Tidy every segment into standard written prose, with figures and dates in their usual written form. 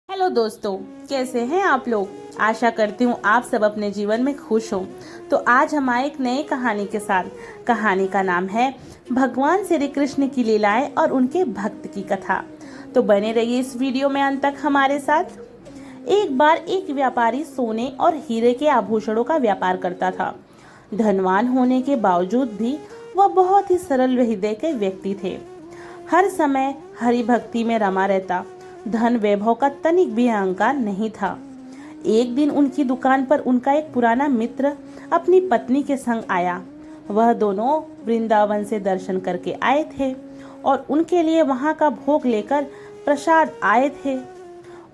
Hello दोस्तों, कैसे हैं आप लोग। आशा करती हूँ आप सब अपने जीवन में खुश हो। तो आज हम आए एक नई कहानी के साथ। कहानी का नाम है भगवान श्री कृष्ण की लीलाएं और उनके भक्त की कथा। तो बने रहिए इस वीडियो में अंत तक हमारे साथ। एक बार एक व्यापारी सोने और हीरे के आभूषणों का व्यापार करता था। धनवान होने के बावजूद भी वह बहुत ही सरल हृदय के व्यक्ति थे। हर समय हरि भक्ति में रमा रहता। धन वैभव का तनिक भी अहंकार नहीं था। एक दिन उनकी दुकान पर उनका एक पुराना मित्र अपनी पत्नी के संग आया। वह दोनों वृंदावन से दर्शन करके आए थे और उनके लिए वहां का भोग लेकर प्रसाद आए थे।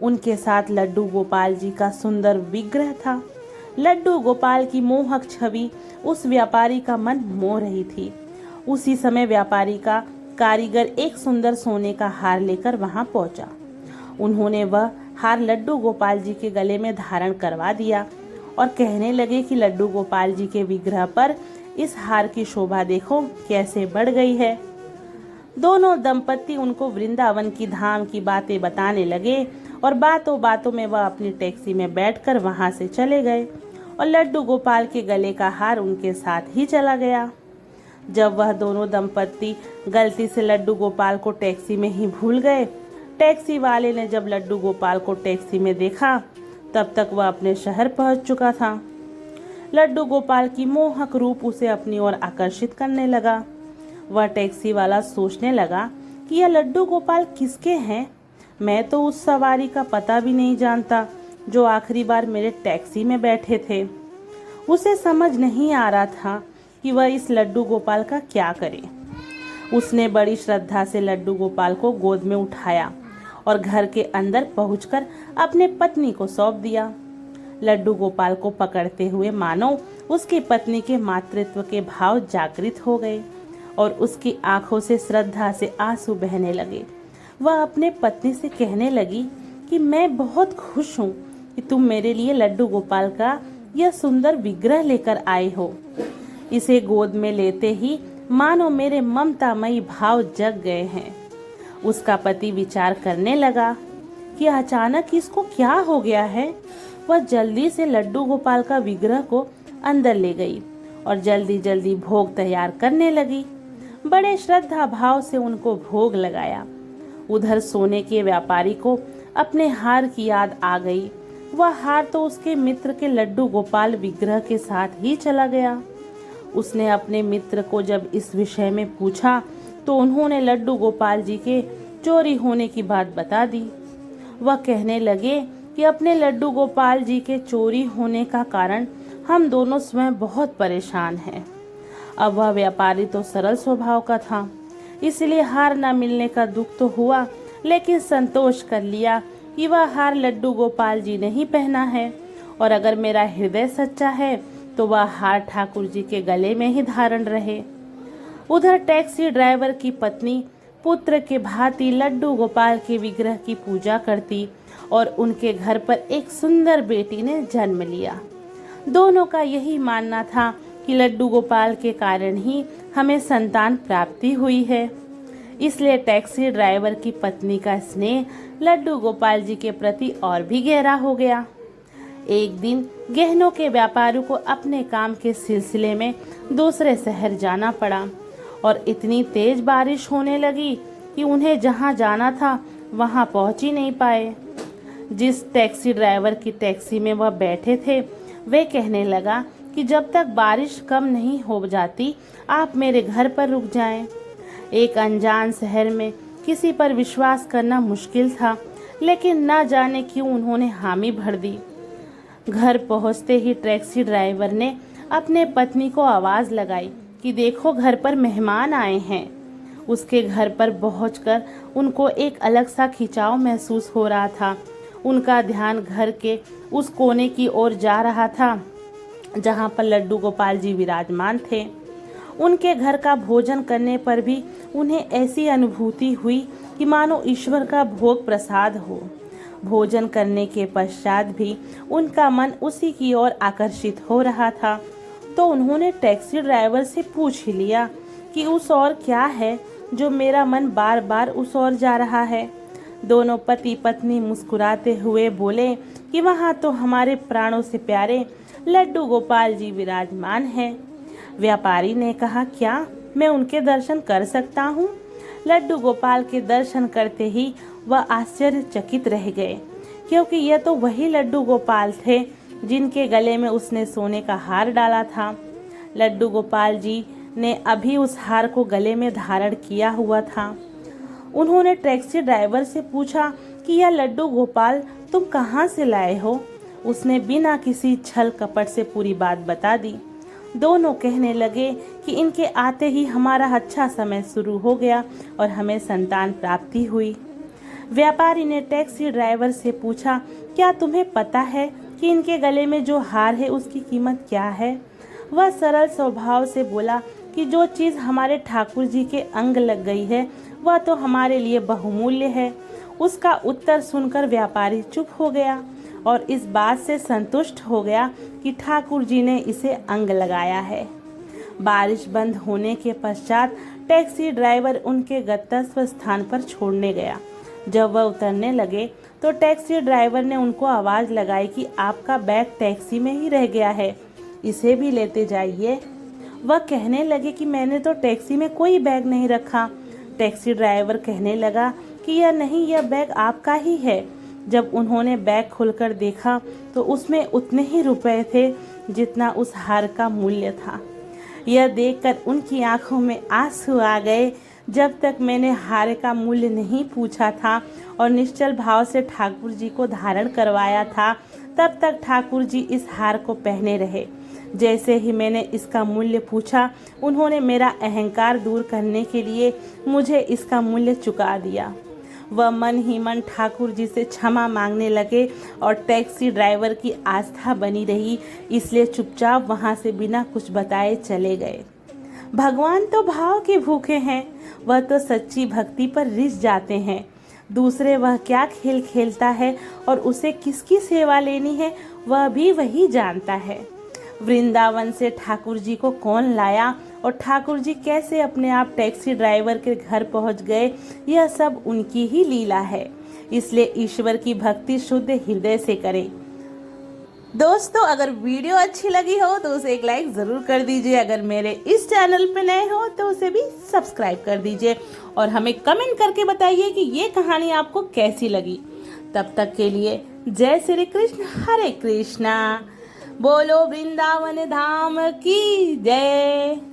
उनके साथ लड्डू गोपाल जी का सुंदर विग्रह था। लड्डू गोपाल की मोहक छवि उस व्यापारी का मन मोह रही थी। उसी समय व्यापारी का कारीगर एक सुंदर सोने का हार लेकर वहां पहुंचा। उन्होंने वह हार लड्डू गोपाल जी के गले में धारण करवा दिया और कहने लगे कि लड्डू गोपाल जी के विग्रह पर इस हार की शोभा देखो कैसे बढ़ गई है। दोनों दंपत्ति उनको वृंदावन की धाम की बातें बताने लगे और बातों बातों में वह अपनी टैक्सी में बैठकर वहां से चले गए और लड्डू गोपाल के गले का हार उनके साथ ही चला गया। जब वह दोनों दंपत्ति गलती से लड्डू गोपाल को टैक्सी में ही भूल गए, टैक्सी वाले ने जब लड्डू गोपाल को टैक्सी में देखा तब तक वह अपने शहर पहुंच चुका था। लड्डू गोपाल की मोहक रूप उसे अपनी ओर आकर्षित करने लगा। वह टैक्सी वाला सोचने लगा कि यह लड्डू गोपाल किसके हैं। मैं तो उस सवारी का पता भी नहीं जानता जो आखिरी बार मेरे टैक्सी में बैठे थे। उसे समझ नहीं आ रहा था कि वह इस लड्डू गोपाल का क्या करे। उसने बड़ी श्रद्धा से लड्डू गोपाल को गोद में उठाया और घर के अंदर पहुंचकर अपने पत्नी को सौंप दिया। लड्डू गोपाल को पकड़ते हुए मानो उसकी पत्नी के मातृत्व के भाव जागृत हो गए और उसकी आंखों से श्रद्धा से आंसू बहने लगे। वह अपने पत्नी से कहने लगी कि मैं बहुत खुश हूँ कि तुम मेरे लिए लड्डू गोपाल का यह सुंदर विग्रह लेकर आए हो। इसे गोद में लेते ही मानो मेरे ममतामयी भाव जग गए हैं। उसका पति विचार करने लगा कि अचानक इसको क्या हो गया है। वह जल्दी से लड्डू गोपाल का विग्रह को अंदर ले गई और जल्दी जल्दी भोग तैयार करने लगी। बड़े श्रद्धा भाव से उनको भोग लगाया। उधर सोने के व्यापारी को अपने हार की याद आ गई। वह हार तो उसके मित्र के लड्डू गोपाल विग्रह के साथ ही चला गया। उसने अपने मित्र को जब इस विषय में पूछा तो उन्होंने लड्डू गोपाल जी के चोरी होने की बात बता दी। वह कहने लगे कि अपने लड्डू गोपाल जी के चोरी होने का कारण हम दोनों स्वयं बहुत परेशान हैं। अब वह व्यापारी तो सरल स्वभाव का था, इसलिए हार न मिलने का दुख तो हुआ, लेकिन संतोष कर लिया कि वह हार लड्डू गोपाल जी ने ही पहना है और अगर मेरा हृदय सच्चा है तो वह हार ठाकुर जी के गले में ही धारण रहे। उधर टैक्सी ड्राइवर की पत्नी पुत्र के भांति लड्डू गोपाल के विग्रह की पूजा करती और उनके घर पर एक सुंदर बेटी ने जन्म लिया। दोनों का यही मानना था कि लड्डू गोपाल के कारण ही हमें संतान प्राप्ति हुई है। इसलिए टैक्सी ड्राइवर की पत्नी का स्नेह लड्डू गोपाल जी के प्रति और भी गहरा हो गया। एक दिन गहनों के व्यापारी को अपने काम के सिलसिले में दूसरे शहर जाना पड़ा और इतनी तेज बारिश होने लगी कि उन्हें जहां जाना था वहां पहुंच ही नहीं पाए। जिस टैक्सी ड्राइवर की टैक्सी में वह बैठे थे वह कहने लगा कि जब तक बारिश कम नहीं हो जाती आप मेरे घर पर रुक जाएं। एक अनजान शहर में किसी पर विश्वास करना मुश्किल था, लेकिन न जाने क्यों उन्होंने हामी भर दी। घर पहुंचते ही टैक्सी ड्राइवर ने अपने पत्नी को आवाज़ लगाई कि देखो घर पर मेहमान आए हैं। उसके घर पर पहुंचकर उनको एक अलग सा खिंचाव महसूस हो रहा था। उनका ध्यान घर के उस कोने की ओर जा रहा था जहां पर लड्डू गोपाल जी विराजमान थे। उनके घर का भोजन करने पर भी उन्हें ऐसी अनुभूति हुई कि मानो ईश्वर का भोग प्रसाद हो। भोजन करने के पश्चात भी उनका मन उसी की ओर आकर्षित हो रहा था, तो उन्होंने टैक्सी ड्राइवर से पूछ ही लिया कि उस ओर क्या है जो मेरा मन बार बार उस ओर जा रहा है। दोनों पति पत्नी मुस्कुराते हुए बोले कि वहाँ तो हमारे प्राणों से प्यारे लड्डू गोपाल जी विराजमान हैं। व्यापारी ने कहा, क्या मैं उनके दर्शन कर सकता हूँ? लड्डू गोपाल के दर्शन करते ही वह आश्चर्यचकित रह गए, क्योंकि यह तो वही लड्डू गोपाल थे जिनके गले में उसने सोने का हार डाला था। लड्डू गोपाल जी ने अभी उस हार को गले में धारण किया हुआ था। उन्होंने टैक्सी ड्राइवर से पूछा कि यह लड्डू गोपाल तुम कहाँ से लाए हो? उसने बिना किसी छल कपट से पूरी बात बता दी। दोनों कहने लगे कि इनके आते ही हमारा अच्छा समय शुरू हो गया और हमें संतान प्राप्ति हुई। व्यापारी ने टैक्सी ड्राइवर से पूछा, क्या तुम्हें पता है कि इनके गले में जो हार है उसकी कीमत क्या है? वह सरल स्वभाव से बोला कि जो चीज़ हमारे ठाकुर जी के अंग लग गई है वह तो हमारे लिए बहुमूल्य है। उसका उत्तर सुनकर व्यापारी चुप हो गया और इस बात से संतुष्ट हो गया कि ठाकुर जी ने इसे अंग लगाया है। बारिश बंद होने के पश्चात टैक्सी ड्राइवर उनके गंतव्य स्थान पर छोड़ने गया। जब वह उतरने लगे तो टैक्सी ड्राइवर ने उनको आवाज़ लगाई कि आपका बैग टैक्सी में ही रह गया है, इसे भी लेते जाइए। वह कहने लगे कि मैंने तो टैक्सी में कोई बैग नहीं रखा। टैक्सी ड्राइवर कहने लगा कि यह नहीं, यह बैग आपका ही है। जब उन्होंने बैग खोलकर देखा तो उसमें उतने ही रुपए थे जितना उस हार का मूल्य था। यह देखकर उनकी आंखों में आंसू आ गए। जब तक मैंने हार का मूल्य नहीं पूछा था और निश्चल भाव से ठाकुर जी को धारण करवाया था, तब तक ठाकुर जी इस हार को पहने रहे। जैसे ही मैंने इसका मूल्य पूछा, उन्होंने मेरा अहंकार दूर करने के लिए मुझे इसका मूल्य चुका दिया। वह मन ही मन ठाकुर जी से क्षमा मांगने लगे और टैक्सी ड्राइवर की आस्था बनी रही, इसलिए चुपचाप वहाँ से बिना कुछ बताए चले गए। भगवान तो भाव के भूखे हैं, वह तो सच्ची भक्ति पर रिझ जाते हैं। दूसरे वह क्या खेल खेलता है और उसे किसकी सेवा लेनी है वह भी वही जानता है। वृंदावन से ठाकुर जी को कौन लाया और ठाकुर जी कैसे अपने आप टैक्सी ड्राइवर के घर पहुंच गए, यह सब उनकी ही लीला है। इसलिए ईश्वर की भक्ति शुद्ध हृदय से करें। दोस्तों, अगर वीडियो अच्छी लगी हो तो उसे एक लाइक ज़रूर कर दीजिए। अगर मेरे इस चैनल पे नए हो तो उसे भी सब्सक्राइब कर दीजिए और हमें कमेंट करके बताइए कि ये कहानी आपको कैसी लगी। तब तक के लिए जय श्री कृष्ण, हरे कृष्णा। बोलो वृंदावन धाम की जय।